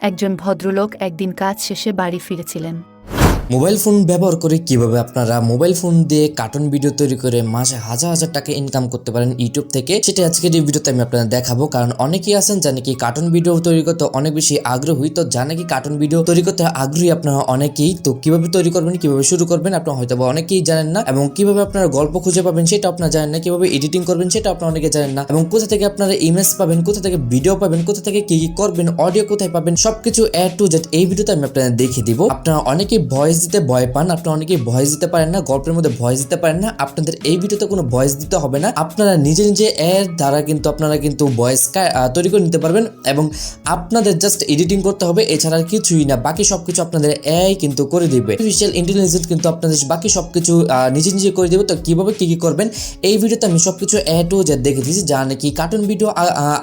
একজন ভদ্রলোক একদিন কাজ শেষে বাড়ি ফিরেছিলেন। মোবাইল ফোন ব্যবহার করে কিভাবে আপনারা মোবাইল ফোন দিয়ে কার্টুন ভিডিও তৈরি করে মাসে হাজার হাজার টাকা ইনকাম করতে পারেন ইউটিউব থেকে, সেটা আজকের এই ভিডিওতে আমি আপনাদের দেখাবো। কারণ অনেকেই আছেন যা নাকি কার্টুন ভিডিও তৈরি করতে অনেক বেশি আগ্রহী, তো যা নাকি কার্টুন ভিডিও তৈরি করতে আগ্রহী আপনারা অনেকেই, তো কিভাবে তৈরি করবেন, কিভাবে শুরু করবেন আপনারা হয়তো অনেকেই জানেন না, এবং কিভাবে আপনারা গল্প খুঁজে পাবেন সেটা আপনারা জানেন না, কিভাবে এডিটিং করবেন সেটা আপনারা অনেকে জানেন না, এবং কোথা থেকে আপনারা ইমেজ পাবেন, কোথা থেকে ভিডিও পাবেন, কোথা থেকে কি কি করবেন, অডিও কোথায় পাবেন, সবকিছু এ টু জেড এই ভিডিওতে আমি আপনাদের দেখিয়ে দিব। আপনারা অনেকেই ভয়েস দিতে ভয় পান, আপনারা অনেকেই ভয়েস দিতে পারেন না, গল্পের মধ্যে ভয়েস দিতে পারেন না। আপনাদের এই ভিডিওতে কোনো ভয়েস দিতে হবে না, আপনারা নিজে নিজে এর দ্বারা আপনারা ভয়েস তৈরি করে নিতে পারবেন, এবং আপনাদের জাস্ট এডিটিং করতে হবে, এছাড়া কিছুই না। বাকি সবকিছু আপনাদের এআই কিন্তু করে দিবে। আর্টিফিশিয়াল ইন্টেলিজেন্স কিন্তু আপনাদের বাকি সবকিছু নিজে নিজে করে দিবে। তো কিভাবে কি কি করবেন এই ভিডিওতে আমি সবকিছু এ টু জেড দেখে দিয়েছি। যা নাকি কার্টুন ভিডিও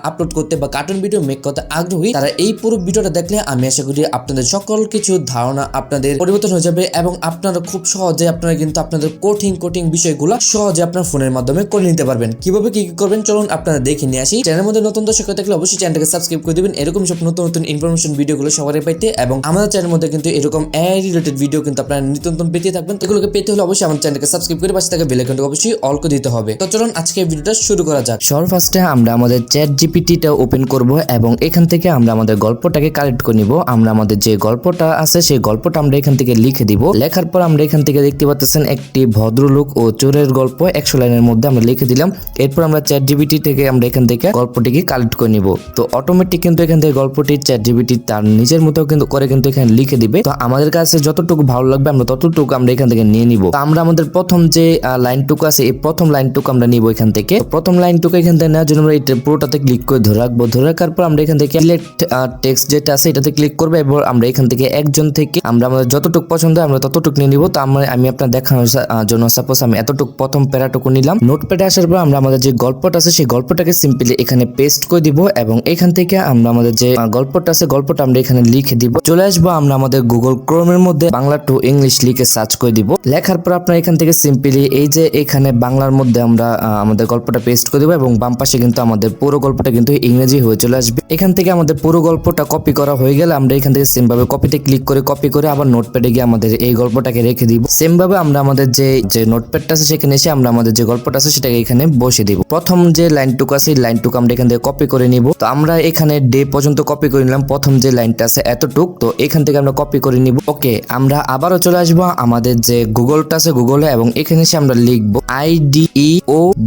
আপলোড করতে বা কার্টুন ভিডিও মেক করতে আগ্রহী, তারা এই পুরো ভিডিওটা দেখলে আমি আশা করি আপনাদের সকল কিছু ধারণা আপনাদের পরিবর্তন হয়ে যাবে, এবং আপনারা খুব সহজে আপনারা কিন্তু আপনাদের কঠিন বিষয়গুলো সহজে আপনার ফোনের মাধ্যমে করে নিতে পারবেন। কিভাবে কি কি করবেন চলুন আপনারা দেখে নিয়ে আসি। চ্যানেলের মধ্যে নতুন দর্শক হয়ে থাকলে অবশ্যই চ্যানেলটাকে সাবস্ক্রাইব করে দিবেন, এরকম সব নতুন ইনফরমেশন ভিডিওগুলো সবারই পাইতে। এবং আমাদের চ্যানেলের মধ্যে কিন্তু এরকম এআই রিলেটেড ভিডিও কিন্তু আপনারা নিত্য পেতে থাকবেন। এগুলোকে পেতে হলে অবশ্যই আমাদের চ্যানেলকে সাবস্ক্রাইব করে পাশে থাকা বেল আইকনটা অবশ্যই অল করে দিতে হবে। তো চলুন আজকে ভিডিওটা শুরু করা যাক। সবার ফার্স্টে আমরা আমাদের চ্যাট জিপিটিটা ওপেন করব, এবং এখান থেকে আমরা আমাদের গল্পটাকে কালেক্ট করে নিব। আমরা আমাদের যে গল্পটা আছে সেই গল্পটা আমরা এখান থেকে লিখে দিব। লেখার পর আমরা এখান থেকে দেখতে পাচ্ছেন একটি ভদ্রলোক ও চোরের গল্প 100 লাইনের মধ্যে আমরা লিখে দিলাম। এরপর আমরা চ্যাট জিপিটি থেকে আমরা এখান থেকে গল্পটিকে কালেক্ট করে নিব। তো অটোমেটিক কিন্তু এখান থেকে গল্পটি চ্যাট জিপিটি তার নিজের মতো কিন্তু করে কিন্তু এখানে লিখে দিবে। তো আমাদের কাছে যতটুকু ভালো লাগবে আমরা ততটুকু আমরা এখান থেকে নিয়ে নিব। তো আমরা আমাদের প্রথম যে লাইনটুকু আছে এই প্রথম লাইনটুকু আমরা নিব এখান থেকে। প্রথম লাইনটুকু এখান থেকে নেওয়ার জন্য আমরা এই পুরোটাতে ক্লিক করে ধরে রাখবো। ধরে রাখার পর আমরা এখান থেকে সিলেক্ট টেক্সট যেটা আছে এটাতে ক্লিক করবো, এবং আমরা এখান থেকে একজন থেকে আমরা আমাদের যতটুকু পছন্দ আমরা ততটুকু নিয়ে নিব। তো আমি আপনার দেখানোর জন্য সাপোজ আমি এতটুকু প্রথম প্যারাটুকু নিলাম। নোটপ্যাডে আসার পর আমরা আমাদের যে গল্পটা আছে সেই গল্পটাকে সিম্পলি এখানে পেস্ট করে দিব, এবং এখান থেকে আমরা আমাদের যে গল্পটা আছে গল্পটা আমরা এখানে লিখে দিব। চলে আসবো আমরা আমাদের গুগল ক্রোমের মধ্যে বাংলা টু ইংলিশ লিখে সার্চ করে দিব। লেখার পর আপনার এখান থেকে সিম্পলি এই যে এখানে বাংলার মধ্যে আমরা আমাদের গল্পটা পেস্ট করে দিব, এবং বাম পাশে কিন্তু আমাদের পুরো গল্পটা কিন্তু ইংরেজি হয়ে চলে আসবে। এখান থেকে আমাদের পুরো গল্পটা কপি করা হয়ে গেলে আমরা এখান থেকে সেম ভাবে কপিতে ক্লিক করে কপি করে আবার নোটপ্যাডে গিয়ে আমাদের এই গল্পটাকে রেখে দিব। সেম ভাবে আমরা আমাদের যে নোটপ্যাডটা আছে সেখানে এসে আমরা আমাদের যে গল্পটা আছে সেটাকে এখানে বসে দিব। প্রথম যে লাইনটুকু আছে এই লাইনটুকু আমরা এখান থেকে কপি করে নিব। তো আমরা এখানে ডে পর্যন্ত কপি করে নিলাম, প্রথম যে লাইনটা আছে এতটুক, তো এখান থেকে আমরা কপি করে নিব। ওকে, আমরা আবারও চলে আসবো আমাদের যে গুগলটা আছে গুগলে, এবং এখানে এসে আমরা লিখবো IDEOGRAM।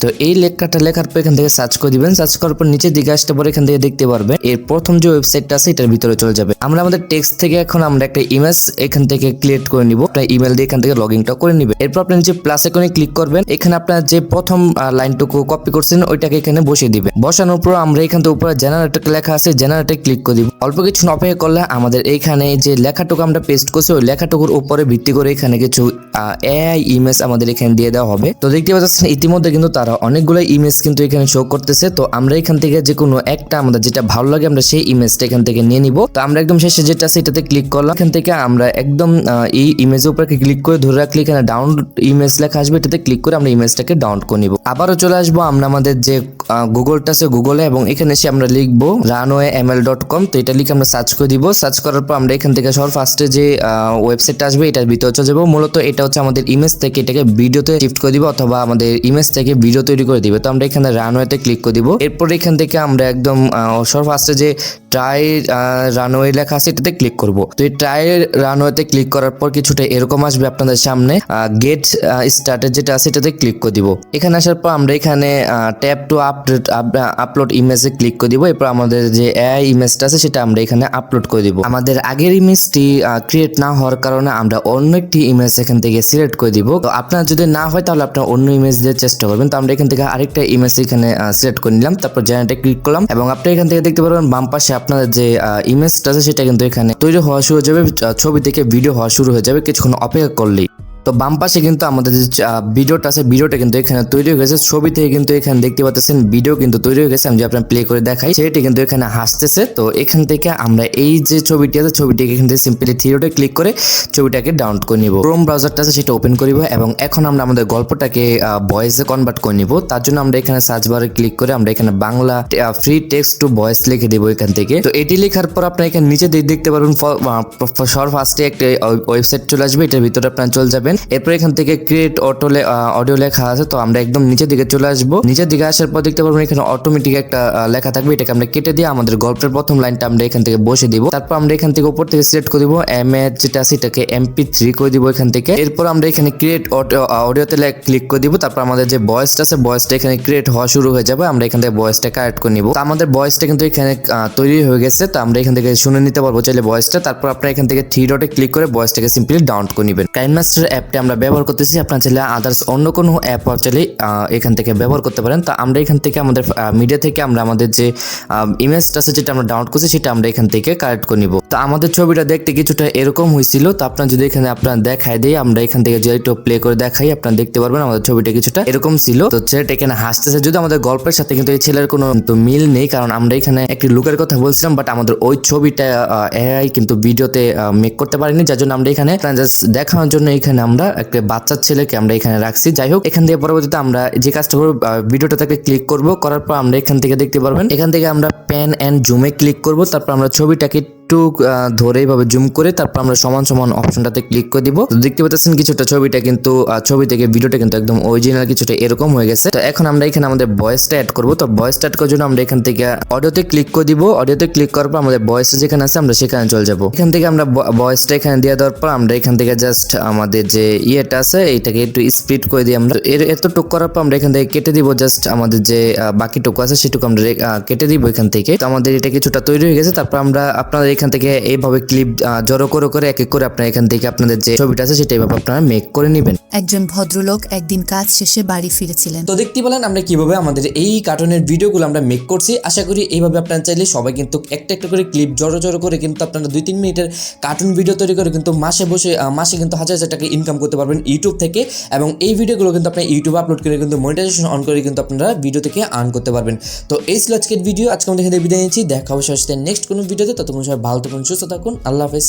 তো এই লেখাটা লেখার পর এখান থেকে সার্চ করে দিবেন। সার্চ করার পর নিচের দিকে আসতে পরে এখান থেকে দেখতে পারবেন এর প্রথম যে ওয়েবসাইটটা আছে এটার ভিতরে চলে যাবে। আমরা আমাদের টেক্সট থেকে এখন আমরা একটা ইমেজ এখান থেকে ক্রিয়েট করে নিব। আপনার ইমেল দিয়ে এখান থেকে লগইনটা করে নিবেন। এরপর আপনি নিচে প্লাস আইকনে ক্লিক করবেন, এখানে আপনার যে প্রথম লাইনটুকু কপি করছেন ওইটাকে এখানে বসিয়ে দিবেন। বসানোর পর আমরা এখান থেকে উপরে জেনারেটর লেখা আছে জেনারেটরে ক্লিক করে দিব। অল্প কিছু অপেক্ষা করলে আমাদের এইখানে যে লেখাটুকু আমরা পেস্ট করছি ওই লেখাটুকুর উপরে ভিত্তি করে এখানে কিছু এআই ইমেজ আমাদের এখানে দিয়ে দেওয়া হবে। তো দেখতে পাচ্ছেন ইতিমধ্যে কিন্তু তারা অনেকগুলো ইমেজ কিন্তু এখানে শো করতেছে। তো আমরা এখান থেকে যে কোনো একটা আমাদের যেটা ভালো লাগে আমরা সেই ইমেজটা এখান থেকে নিয়ে নিব। তো আমরা একদম শেষে যেটা আছে এটাতে ক্লিক করলাম। এখান থেকে আমরা একদম এই ইমেজের উপরে ক্লিক করে ধরে রাখলে এখানে ডাউনলোড ইমেজ লেখা আসবে, এটাতে ক্লিক করে আমরা ইমেজটাকে ডাউনলোড করে নিব। আবারও চলে আসবো আমরা আমাদের যে গুগলটা আছে গুগলে, এবং এখানে এসে আমরা লিখবো runwayml.com। তো এটা লিখে আমরা সার্চ করে দিব। সার্চ করার পর আমরা এখান থেকে সবার ফার্স্টে যে ওয়েবসাইটটা আসবে এটার ভিতরে চলে যাবো। মূলত এটা হচ্ছে আমাদের ইমেজ থেকে এটাকে ভিডিওতে শিফট করে দিব, অথবা আমাদের ইমেজ থেকে ভিডিও তৈরি করে দিবে। তো আমরা এখানে রানওয়েতে ক্লিক করে দিব। এরপর এখান থেকে আমরা একদম সবার ফার্স্টে যে ট্রাই রানওয়ে লেখা আছে এটাতে ক্লিক করব। তো এই ট্রাই রানওয়েতে ক্লিক করার পর কিছুটা এরকম আসবে আপনাদের সামনে। গেট স্টার্টেড যেটা আছে এটাতে ক্লিক করে দিব। এখানে আসার পর আমরা এখানে ট্যাপ টু আপলোড ইমেজে ক্লিক করে দিব। এরপর আমাদের যে এআই ইমেজটা আছে সেটা আমরা এখানে আপলোড করে দিব। আমাদের আগের ইমেজটি ক্রিয়েট না হওয়ার কারণে আমরা অন্য একটি ইমেজ এখান থেকে সিলেক্ট করে দিব। তো আপনার যদি না হয় তাহলে আপনার অন্য ইমেজ দিয়ে চেষ্টা করবেন। তো আমরা এখান থেকে আরেকটা ইমেজ এখানে সিলেক্ট করে নিলাম, তারপর জেনারেটে ক্লিক করলাম, এবং আপনি এখান থেকে দেখতে পারবেন বাম পাশে আপনাদের যে ইমেজটা আছে সেটা কিন্তু এখানে তৈরি হওয়া শুরু হয়ে যাবে। ছবি থেকে ভিডিও হওয়া শুরু হয়ে যাবে কিছুক্ষণ অপেক্ষা করলেই। তো বাম পাশে কিন্তু আমাদের যে ভিডিওটা আছে, ভিডিওটা কিন্তু এখানে তৈরি হয়ে গেছে। ছবি থেকে কিন্তু এখানে দেখতে পাচ্ছেন ভিডিও কিন্তু তৈরি হয়ে গেছে। আমি যে আপনার প্লে করে দেখাই, সেটি কিন্তু এখানে হাসতেছে। তো এখান থেকে আমরা এই যে ছবিটি আছে, ছবিটিকে এখান থেকে সিম্পলি থ্রিডটে ক্লিক করে ছবিটাকে ডাউনলোড করে নিব। ক্রোম ব্রাউজারটা আছে সেটা ওপেন করিব এবং এখন আমরা আমাদের গল্পটাকে ভয়েসে কনভার্ট করে নিব। তার জন্য আমরা এখানে সার্চ বারে ক্লিক করে আমরা এখানে Bangla free text to voice লিখে দেবো এখান থেকে। তো এটি লেখার পর আপনারা এখানে নিচে দেখতে পারবেন সর ফার্স্টে একটা ওয়েবসাইট চলে আসবে, এটার ভিতরে আপনারা চলে যাবেন। এরপর এখান থেকে ক্রিয়েট অডিও লেখা আছে, তো আমরা একদম নিচের দিকে চলে আসবো। নিচের দিকে আসার পর দেখতে পারবেন এখানে অটোমেটিক একটা লেখা থাকবে, এটাকে আমরা কেটে দিয়ে আমাদের গল্পের প্রথম লাইনটা আমরা এখান থেকে বসে দিব। তারপর আমরা এখান থেকে উপর থেকে সিলেক্ট করে দিব এমএচ যেটা আছে এটাকে MP3 করে দিব এখান থেকে। এরপর আমরা এখানে ক্রিয়েট অডিওতে ক্লিক করে দিব। তারপর আমাদের যে ভয়েসটা আছে, ভয়েসটা এখানে ক্রিয়েট হওয়া শুরু হয়ে যাবে। আমরা এখান থেকে ভয়েসটা কারেক্ট করে নিব। তো আমাদের ভয়েসটা কিন্তু এখানে তৈরি হয়ে গেছে। তো আমরা এখান থেকে শুনে নিতে পারবো চাইলে ভয়েসটা। তারপর আপনারা এখান থেকে থ্রি ডটে ক্লিক করে ভয়েসটাকে সিম্পলি ডাউনলোড করে নেবেন। কাইনমাস্টার অ্যাপটা আমরা ব্যবহার করতেছি, আপনারা চাইলে আদার্স অন্য কোনো অ্যাপ চাইলে এখান থেকে ব্যবহার করতে পারেন। তো আমরা এখান থেকে আমাদের মিডিয়া থেকে আমরা আমাদের যে ইমেজটা আছে যেটা আমরা ডাউনলোড করছি সেটা আমরা এখান থেকে কালেক্ট করে নিব। তো আমাদের ছবিটা দেখতে কিছুটা এরকম হয়েছিল। তো আপনারা যদি এখানে আপনারা দেখাই দেই, আমরা এখান থেকে যদি একটু প্লে করে দেখাই, আপনারা দেখতে পারবেন আমাদের ছবিটা কিছুটা এরকম ছিল। তো ছেলেটা এখানে হাসতেছে, যদি আমাদের গল্পের সাথে কিন্তু এই ছেলের কোনো মিল নেই, কারণ আমরা এখানে একটি লুকের কথা বলছিলাম, বাট আমাদের ওই ছবিটা এআই কিন্তু ভিডিওতে মেক করতে পারিনি, যার জন্য আমরা এখানে জাস্ট দেখানোর জন্য এখানে আমরা একটা বাচ্চার ছেলেকে আমরা এখানে রাখছি। যাই হোক, এখান থেকে পরবর্তীতে আমরা যে কাজটা করবো, ভিডিওটাতে ক্লিক করব, করার পর আমরা এখান থেকে দেখতে পারবেন এখান থেকে আমরা প্যান এন্ড জুমে ক্লিক করব। তারপর আমরা ছবিটাকে একটু ধরে এইভাবে জুম করে তারপর আমরা সমান সমান অপশনটাতে ক্লিক করে দিব। তো দেখতে পাচ্ছেন কিছুটা ছবিটা কিন্তু ছবি থেকে ভিডিওটা কিন্তু একদম অরিজিনাল কিছুটা এরকম হয়ে গেছে। তো এখন আমরা এখানে আমাদের ভয়েসটা অ্যাড করব। তো ভয়েসটা অ্যাড করার জন্য আমরা এখান থেকে অডিওতে ক্লিক করে দিব। অডিওতে ক্লিক করার পর আমাদের ভয়েসটা যেখানে আছে আমরা সেখানে চলে যাব। এখান থেকে আমরা ভয়েসটা এখানে দিয়ে দেওয়ার পর আমরা এখান থেকে জাস্ট আমাদের যে ইয়েটা আছে এইটাকে একটু স্প্লিট করে দিই। আমরা এতটুকু করার পর আমরা এখান থেকে কেটে দিব। জাস্ট আমাদের যে বাকিটুকু আছে সেটুকু আমরা কেটে দিব এখান থেকে। তো আমাদের এটা কিছুটা তৈরি হয়ে গেছে। তারপর আমরা আপনাদের এখান থেকে এইভাবে ক্লিপ জড়ো করে এক এক করে আপনারা এখান থেকে আপনাদের যে ছবিটা আছে সেটা এইভাবে আপনারা মেক করে নেবেন। একজন ভদ্রলোক একদিন কাজ শেষে বাড়ি ফিরেছিলেন। তো দেখতে পেলেন আমরা কিভাবে আমাদের এই কার্টুনের ভিডিওগুলো আমরা মেক করছি। আশা করি এইভাবে আপনারা চাইলে সবাই কিন্তু একটা একটা করে ক্লিপ জড়ো করে কিন্তু আপনারা 2-3 মিনিটের কার্টুন ভিডিও তৈরি করে কিন্তু মাসে কিন্তু হাজার হাজার টাকা ইনকাম করতে পারবেন ইউটিউব থেকে। এবং এই ভিডিওগুলো কিন্তু আপনি ইউটিউবে আপলোড করে কিন্তু মনিটাইজেশন অন করে কিন্তু আপনারা ভিডিও থেকে আর্ন করতে পারবেন। তো এই ছিল আজকের ভিডিও। আজকে আমাদের এখানে বিদায় নিচ্ছি। দেখা হবে সাথে নেক্সট কোনো ভিডিওতে। ততক্ষণ সবাই ভালো থাকুন, সুস্থ থাকুন। আল্লাহ হাফেজ।